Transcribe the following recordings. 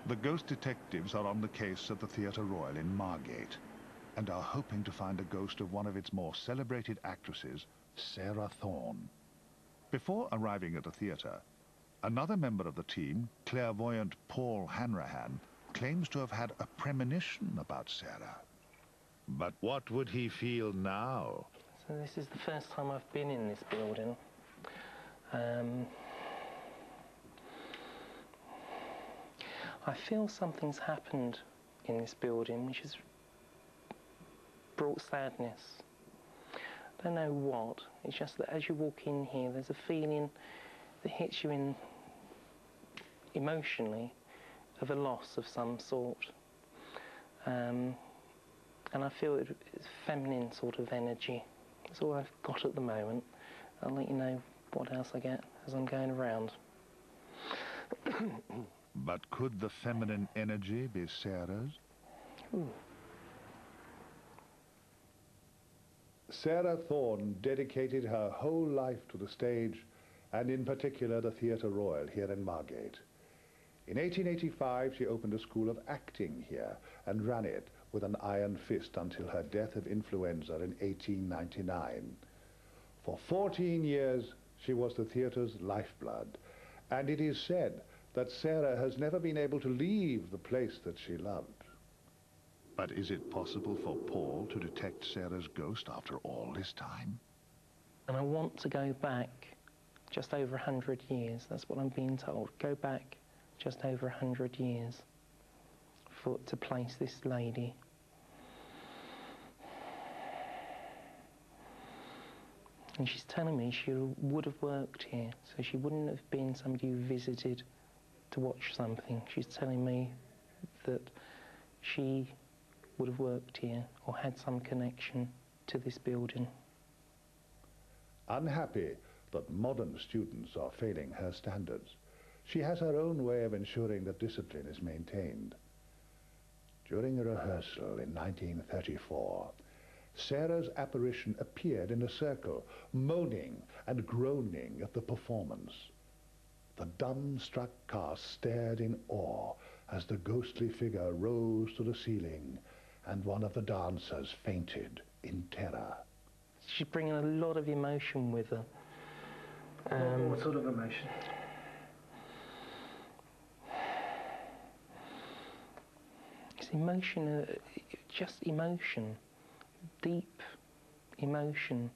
The ghost detectives are on the case at the Theatre Royal in Margate and are hoping to find a ghost of one of its more celebrated actresses, Sarah Thorne. Before arriving at the theatre, another member of the team, clairvoyant Paul Hanrahan, claims to have had a premonition about Sarah. But what would he feel now? So this is the first time I've been in this building. I feel something's happened in this building which has brought sadness. I don't know what, it's just that as you walk in here there's a feeling that hits you in emotionally of a loss of some sort. And I feel it's feminine sort of energy. That's all I've got at the moment. I'll let you know what else I get as I'm going around. But could the feminine energy be Sarah's? Ooh. Sarah Thorne dedicated her whole life to the stage, and in particular the Theatre Royal here in Margate. In 1885 she opened a school of acting here and ran it with an iron fist until her death of influenza in 1899. For 14 years she was the theatre's lifeblood, and it is said that Sarah has never been able to leave the place that she loved. But is it possible for Paul to detect Sarah's ghost after all this time? And I want to go back just over 100 years. That's what I'm being told. Go back just over 100 years to place this lady. And she's telling me she would have worked here, so she wouldn't have been somebody who visited to watch something. She's telling me that she would have worked here or had some connection to this building. Unhappy that modern students are failing her standards, she has her own way of ensuring that discipline is maintained. During a rehearsal in 1934, Sarah's apparition appeared in a circle, moaning and groaning at the performance. The dumbstruck cast stared in awe as the ghostly figure rose to the ceiling, and one of the dancers fainted in terror. She's bringing a lot of emotion with her. What sort of emotion? It's emotion, just emotion, deep emotion.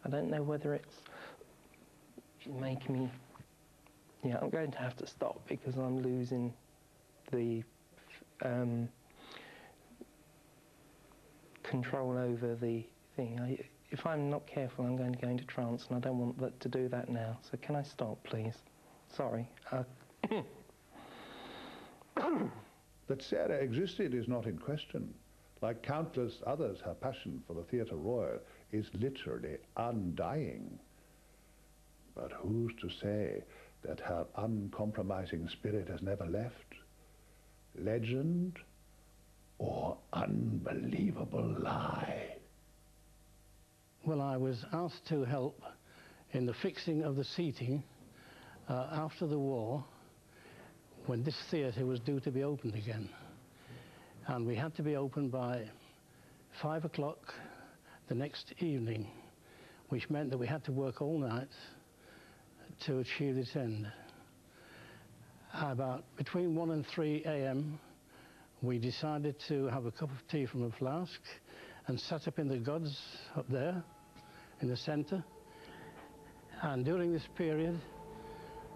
I don't know whether she's making me, yeah, I'm going to have to stop because I'm losing the control over the thing. If I'm not careful, I'm going to go into trance, and I don't want to do that now. So can I stop, please? Sorry. That Sarah existed is not in question. Like countless others, her passion for the Theatre Royal is literally undying. But who's to say that her uncompromising spirit has never left? Legend or unbelievable lie? Well, I was asked to help in the fixing of the seating after the war, when this theatre was due to be opened again. And we had to be open by 5 o'clock the next evening, which meant that we had to work all night to achieve this end. About between 1 and 3 a.m. we decided to have a cup of tea from a flask and sat up in the gods up there in the centre. And during this period,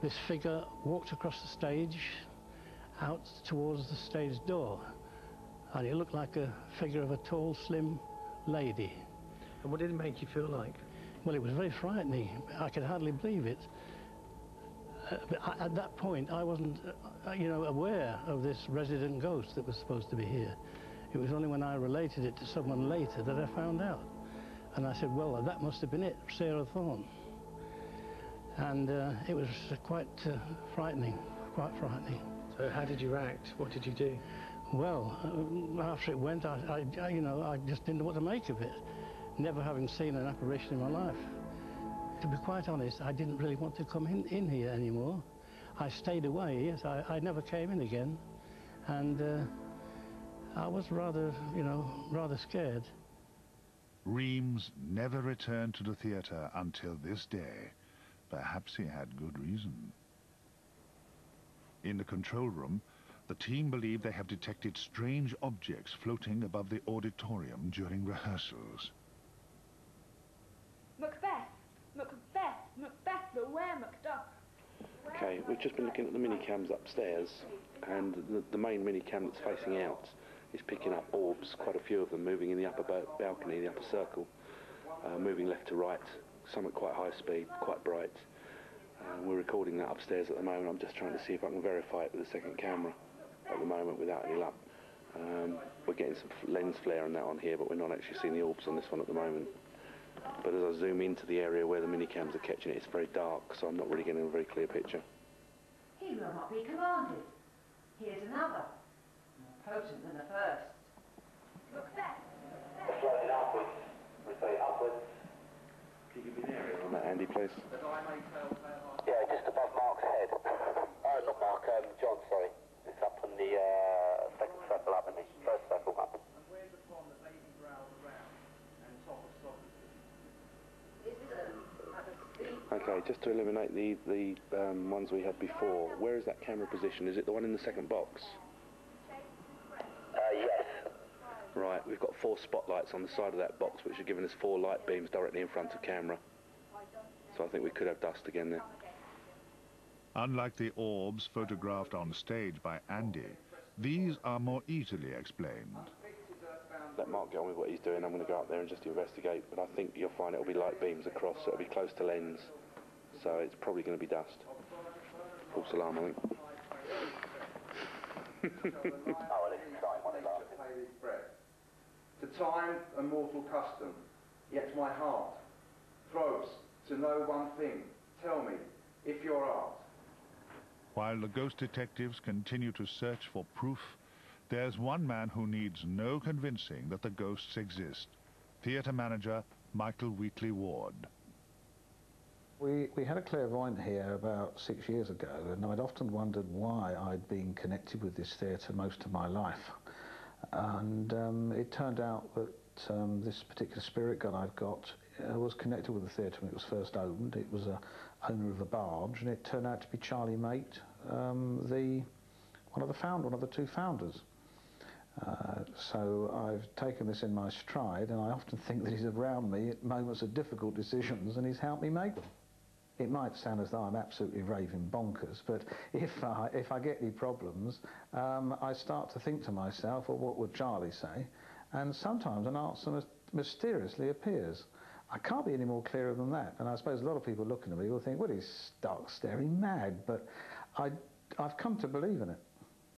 this figure walked across the stage out towards the stage door, and it looked like a figure of a tall, slim lady. And what did it make you feel like? Well, it was very frightening. I could hardly believe it. But at that point, I wasn't, aware of this resident ghost that was supposed to be here. It was only when I related it to someone later that I found out. And I said, well, that must have been it, Sarah Thorne. And it was quite frightening, quite frightening. So how did you react? What did you do? Well, after it went, I just didn't know what to make of it, never having seen an apparition in my life. To be quite honest, I didn't really want to come in here anymore. I stayed away, yes, I never came in again. and I was rather, you know, rather scared. Reams never returned to the theatre until this day. Perhaps he had good reason. In the control room, the team believe they have detected strange objects floating above the auditorium during rehearsals. Macbeth! Macbeth! Macbeth, beware Macduff! Okay, we've just been looking at the mini-cams upstairs, and the main mini-cam that's facing out is picking up orbs, quite a few of them moving in the upper balcony, the upper circle, moving left to right, some at quite high speed, quite bright. We're recording that upstairs at the moment. I'm just trying to see if I can verify it with the second camera at the moment without any luck. We're getting some lens flare and that on here, but we're not actually seeing the orbs on this one at the moment. But as I zoom into the area where the mini-cams are catching it, it's very dark, so I'm not really getting a very clear picture. He will not be commanded. Here's another, more potent than the first. Macbeth! Floating upwards. Repeat, upwards. Can you give me an area on that, Andy, please? Yeah, just above Mark's head. Not Mark, John, sorry. It's up on the second circle up, and the first circle up. And where's the pond that Lady growls around and top of Okay, just to eliminate the ones we had before, where is that camera position? Is it the one in the second box? Yes. Right, we've got 4 spotlights on the side of that box, which are giving us 4 light beams directly in front of camera. So I think we could have dust again there. Unlike the orbs photographed on stage by Andy, these are more easily explained. Let Mark get on with what he's doing. I'm going to go up there and just investigate, but I think you'll find it'll be light beams across, so it'll be close to lens, so it's probably going to be dust. False alarm, I think. To time and mortal custom, yet my heart throws to know one thing. Tell me, if your art. While the ghost detectives continue to search for proof, there's one man who needs no convincing that the ghosts exist. Theatre manager Michael Wheatley Ward. We had a clairvoyant here about 6 years ago, and I'd often wondered why I'd been connected with this theatre most of my life. And it turned out that this particular spirit guide I've got was connected with the theatre when it was first opened. It was a owner of a barge, and it turned out to be Charlie Mate, one of the 2 founders. So I've taken this in my stride, and I often think that he's around me at moments of difficult decisions, and he's helped me make them. It might sound as though I'm absolutely raving bonkers, but if I get any problems, I start to think to myself, well, what would Charlie say? And sometimes an answer mysteriously appears. I can't be any more clearer than that, and I suppose a lot of people looking at me will think, well, he's stark staring mad, but I've come to believe in it.